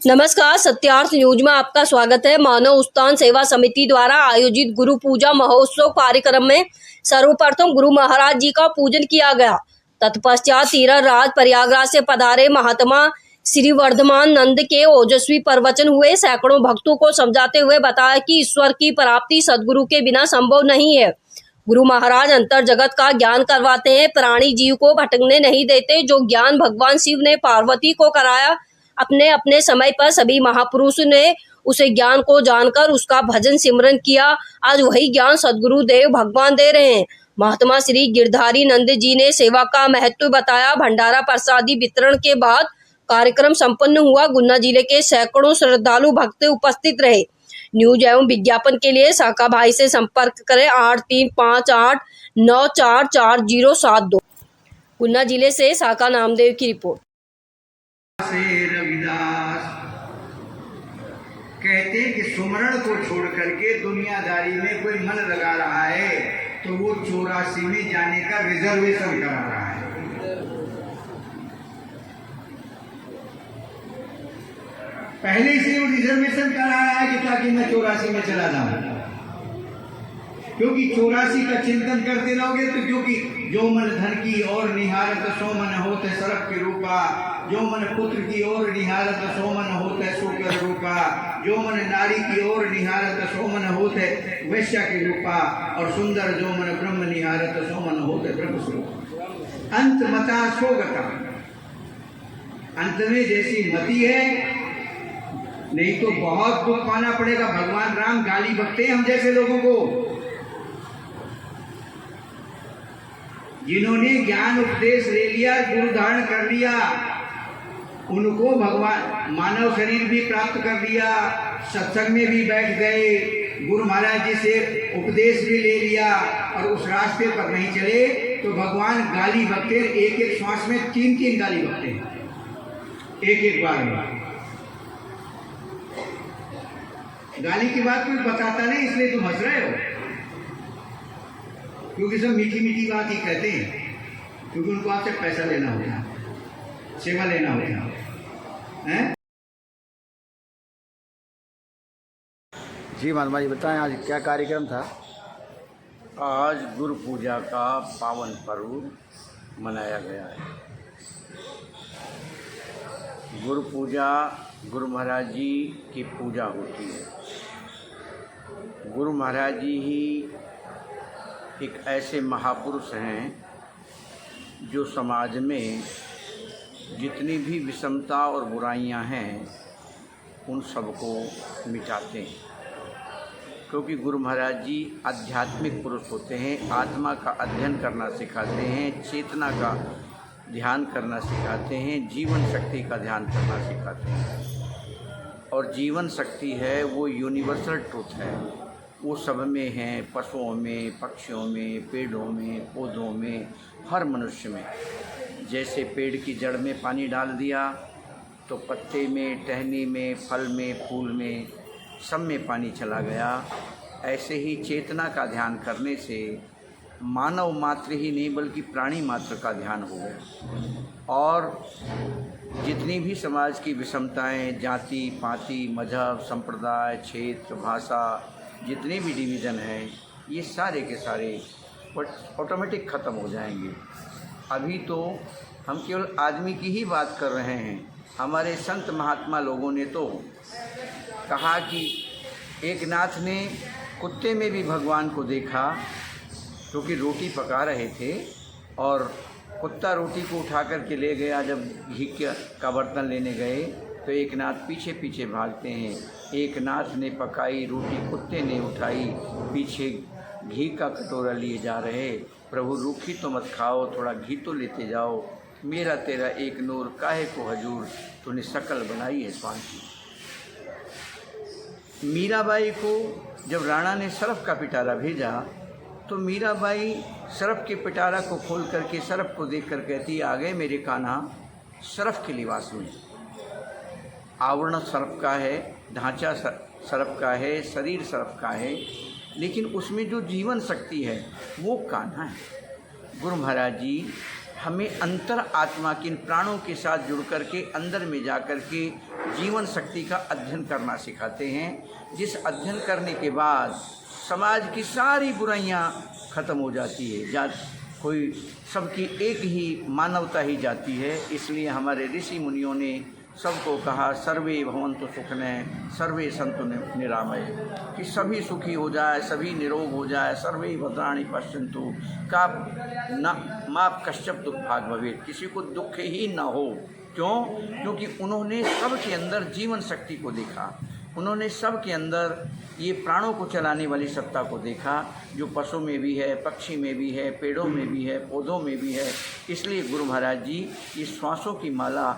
नमस्कार, सत्यार्थ न्यूज में आपका स्वागत है। मानव उत्थान सेवा समिति द्वारा आयोजित गुरु पूजा महोत्सव कार्यक्रम में सर्वप्रथम गुरु महाराज जी का पूजन किया गया। तत्पश्चात तीरथ राज प्रयागराज से पधारे महात्मा श्री वर्धमान नंद के ओजस्वी प्रवचन हुए। सैकड़ों भक्तों को समझाते हुए बताया कि ईश्वर की प्राप्ति सदगुरु के बिना संभव नहीं है। गुरु महाराज अंतर जगत का ज्ञान करवाते हैं, प्राणी जीव को भटकने नहीं देते। जो ज्ञान भगवान शिव ने पार्वती को कराया, अपने अपने समय पर सभी महापुरुष ने उसे ज्ञान को जानकर उसका भजन सिमरन किया। आज वही ज्ञान सदगुरु देव भगवान दे रहे हैं। महात्मा श्री गिरधारी नंद जी ने सेवा का महत्व बताया। भंडारा प्रसादी वितरण के बाद कार्यक्रम संपन्न हुआ। गुना जिले के सैकड़ों श्रद्धालु भक्त उपस्थित रहे। न्यूज एवं विज्ञापन के लिए शाखा भाई से संपर्क करें 8358944407 गुना जिले से शाखा नामदेव की रिपोर्ट। से रविदास कहते कि सुमरण को छोड़ करके दुनियादारी में कोई मन लगा रहा है तो वो 84 में जाने का रिजर्वेशन करा रहा है। पहले से वो रिजर्वेशन करा रहा है कि ताकि मैं 84 में चला जाऊं, क्योंकि 84 का चिंतन करते रहोगे तो क्योंकि जो मन धन की ओर निहारत सो मन होते सरक के रूपा, जो मन पुत्र की ओर निहारत सो मन होते सुकर रूपा, जो मन नारी की ओर निहारत सो मन होते वैश्या के रूपा, और सुंदर जो मन ब्रह्म निहारत सो मन होते ब्रह्म स्वरूप। अंत मता सोगता, अंत में जैसी मति है, नहीं तो बहुत दुख पाना पड़ेगा। भगवान राम गाली बकते हैं हम जैसे लोगों को, जिन्होंने ज्ञान उपदेश ले लिया, गुरु धारण कर लिया, उनको भगवान मानव शरीर भी प्राप्त कर लिया, सत्संग में भी बैठ गए, गुरु महाराज जी से उपदेश भी ले लिया और उस रास्ते पर नहीं चले तो भगवान गाली बकते। एक एक श्वास में 3-3 गाली बकते हैं, एक एक बार में। गाली की बात कोई बताता नहीं, इसलिए तुम हंस रहे हो, क्योंकि सब मीठी मीठी बात ही कहते हैं, क्योंकि उनको आपसे पैसा लेना होता है, सेवा लेना होता है। जी महात्मा जी बताएं, आज क्या कार्यक्रम था? आज गुरु पूजा का पावन पर्व मनाया गया है। गुरु पूजा गुरु महाराज जी की पूजा होती है। गुरु महाराज जी ही एक ऐसे महापुरुष हैं जो समाज में जितनी भी विषमता और बुराइयां हैं उन सबको मिटाते हैं, क्योंकि गुरु महाराज जी आध्यात्मिक पुरुष होते हैं। आत्मा का अध्ययन करना सिखाते हैं, चेतना का ध्यान करना सिखाते हैं, जीवन शक्ति का ध्यान करना सिखाते हैं। और जीवन शक्ति है वो यूनिवर्सल ट्रुथ है, वो सब में है, पशुओं में, पक्षियों में, पेड़ों में, पौधों में, हर मनुष्य में। जैसे पेड़ की जड़ में पानी डाल दिया तो पत्ते में, टहनी में, फल में, फूल में, सब में पानी चला गया। ऐसे ही चेतना का ध्यान करने से मानव मात्र ही नहीं बल्कि प्राणी मात्र का ध्यान हो गया। और जितनी भी समाज की विषमताएं, जाति पाति, मजहब, संप्रदाय, क्षेत्र, भाषा, जितने भी डिवीज़न हैं, ये सारे के सारे ऑटोमेटिक ख़त्म हो जाएंगे। अभी तो हम केवल आदमी की ही बात कर रहे हैं। हमारे संत महात्मा लोगों ने तो कहा कि एक नाथ ने कुत्ते में भी भगवान को देखा, क्योंकि रोटी पका रहे थे और कुत्ता रोटी को उठा कर के ले गया। जब घी का बर्तन लेने गए तो एक नाथ पीछे पीछे भागते हैं। एक नाथ ने पकाई रोटी, कुत्ते ने उठाई, पीछे घी का कटोरा लिए जा रहे। प्रभु रूखी तो मत खाओ, थोड़ा घी तो लेते जाओ। मेरा तेरा एक नूर काहे को हजूर, तूने शकल बनाई है स्वामी की। मीराबाई को जब राणा ने सरफ का पिटारा भेजा तो मीराबाई सरफ के पिटारा को खोल करके सरफ को देखकर कहती, आ गए मेरे कान्हा सरफ के लिबास में। आवरण सरफ का है, ढांचा सरफ का है, शरीर सरफ का है, लेकिन उसमें जो जीवन शक्ति है वो कान्हा है। गुरु महाराज जी हमें अंतर आत्मा के इन प्राणों के साथ जुड़ कर के अंदर में जा कर के जीवन शक्ति का अध्ययन करना सिखाते हैं, जिस अध्ययन करने के बाद समाज की सारी बुराइयां ख़त्म हो जाती है। कोई सबकी एक ही मानवता ही जाती है। इसलिए हमारे ऋषि मुनियों ने सबको कहा सर्वे भवन्तु सुखिनः सर्वे सन्तु निरामय, कि सभी सुखी हो जाए, सभी निरोग हो जाए, सर्वे भद्राणि पश्यन्तु, का न माप कश्चित् दुख भाग भवेत्, किसी को दुख ही न हो। क्यों? क्योंकि उन्होंने सबके अंदर जीवन शक्ति को देखा, उन्होंने सबके अंदर ये प्राणों को चलाने वाली सत्ता को देखा, जो पशु में भी है, पक्षी में भी है, पेड़ों में भी है, पौधों में भी है। इसलिए गुरु महाराज जी ये श्वासों की माला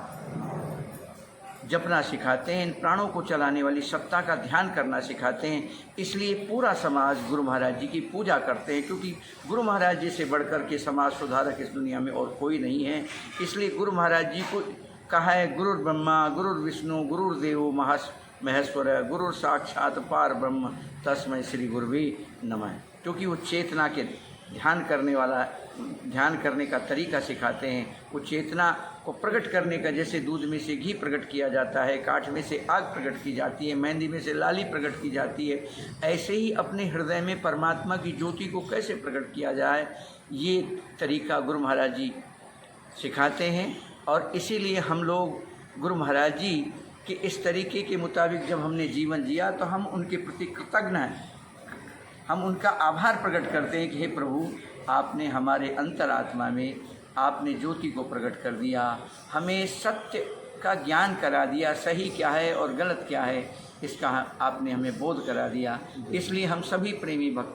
जपना सिखाते हैं, इन प्राणों को चलाने वाली सत्ता का ध्यान करना सिखाते हैं। इसलिए पूरा समाज गुरु महाराज जी की पूजा करते हैं, क्योंकि गुरु महाराज जी से बढ़कर के समाज सुधारक इस दुनिया में और कोई नहीं है। इसलिए गुरु महाराज जी को कहा है गुरुर् ब्रह्मा गुरुर् विष्णु गुरुर्देवो महेश्वर गुरुर साक्षात पार ब्रह्म तस्मै श्री गुरुवे नमः, क्योंकि वो चेतना के ध्यान करने का तरीका सिखाते हैं। वो चेतना को प्रकट करने का, जैसे दूध में से घी प्रकट किया जाता है, काठ में से आग प्रकट की जाती है, मेहंदी में से लाली प्रकट की जाती है, ऐसे ही अपने हृदय में परमात्मा की ज्योति को कैसे प्रकट किया जाए, ये तरीका गुरु महाराज जी सिखाते हैं। और इसीलिए हम लोग गुरु महाराज जी कि इस तरीके के मुताबिक जब हमने जीवन जिया तो हम उनके प्रति कृतज्ञ हैं, हम उनका आभार प्रकट करते हैं कि हे प्रभु, आपने हमारे अंतरात्मा में आपने ज्योति को प्रकट कर दिया, हमें सत्य का ज्ञान करा दिया, सही क्या है और गलत क्या है इसका आपने हमें बोध करा दिया। इसलिए हम सभी प्रेमी भक्त